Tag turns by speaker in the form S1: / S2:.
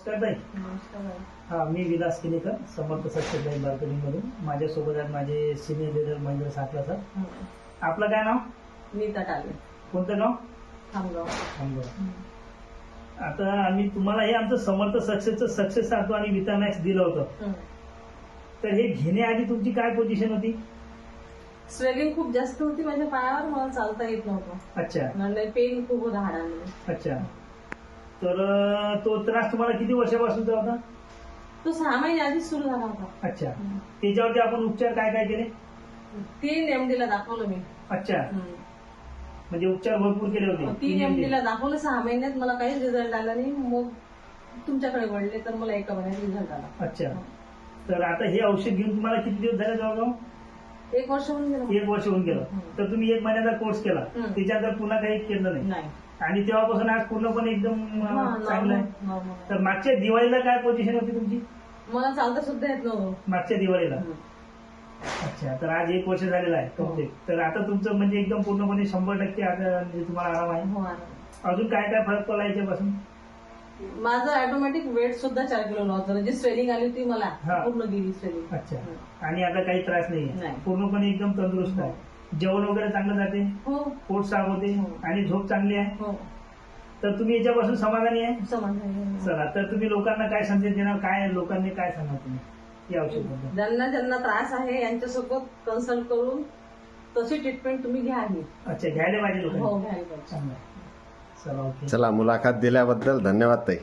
S1: नमस्कार ताई. हा, मी विलास केलेकर, समर्थ सत्याग्रही मार्केटिंगमधून. माझ्यासोबत आहेत माझे senior leader Mahendra Sakhla sir. आपलं काय नाव?
S2: नीता टाले.
S1: कोणतं गाव?
S2: खामगाव.
S1: आता आम्ही तुम्हाला हे आमचं समर्थ सक्सेस साधतो आणि विटामॅक्स दिलं होतं. तर हे घेण्याआधी तुमची काय पोझिशन होती?
S2: स्वेलिंग खूप जास्त होती माझ्या पायावर, मला चालता येत नव्हतं.
S1: अच्छा.
S2: म्हणजे पेन खूप होता हाडांमध्ये.
S1: अच्छा. तर तो त्रास तुम्हाला किती वर्षापासूनचा होता?
S2: तो 6 महिने आधीच सुरू झाला होता.
S1: अच्छा. त्याच्यावरती आपण उपचार काय काय केले?
S2: 3 MD ला दाखवलं मी.
S1: अच्छा. म्हणजे उपचार भरपूर केले होते?
S2: 3 MD ला दाखवलं. 6 महिन्यात मला काहीच रिझल्ट आला नाही. मग तुमच्याकडे वळले तर मला 1 महिन्यात रिझल्ट आला.
S1: अच्छा. तर आता हे औषध घेऊन तुम्हाला किती दिवस झाले जवळजवळ?
S2: 1 वर्ष होऊन गेलं.
S1: 1 वर्ष होऊन गेलं. तर तुम्ही 1 महिन्याचा कोर्स केला, त्याच्यानंतर पुन्हा काही केलं नाही? आणि तेव्हापासून आज पूर्णपणे एकदम चांगलं आहे. तर मागच्या दिवाळीला काय पोझिशन होती तुमची?
S2: मला चालता सुद्धा येत नव्हतं
S1: मागच्या दिवाळीला. अच्छा. तर आज 1 वर्ष झालेलं आहे कम्प्लीट. तर आता तुमचं म्हणजे एकदम पूर्णपणे 100% आता म्हणजे तुम्हाला आराम आहे? अजून काय काय फरक पडला याच्यापासून?
S2: माझं ऑटोमॅटिक वेट सुद्धा 4 किलो होतं. जी स्वेलिंग आली होती मला पूर्ण गेली स्वेलिंग.
S1: अच्छा. आणि आता काही त्रास नाही? पूर्णपणे एकदम तंदुरुस्त आहे? जेवण वगैरे चांगलं जाते? पोट साफ होते आणि झोप चांगली आहे? तर तुम्ही याच्यापासून समाधानी आहे?
S2: समाधानी.
S1: चला, तर तुम्ही लोकांना काय संदेश देणार? काय लोकांनी काय सांगा तुम्ही या औषधाबद्दल?
S2: ज्यांना त्रास आहे यांच्यासोबत कन्सल्ट करून तशी ट्रीटमेंट तुम्ही घ्या.
S1: अच्छा, घ्यायला पाहिजे लोकांनी?
S2: हो, घ्यायला पाहिजे.
S1: चांगलं. चला, ओके.
S3: चला, मुलाखत दिल्याबद्दल धन्यवाद ताई.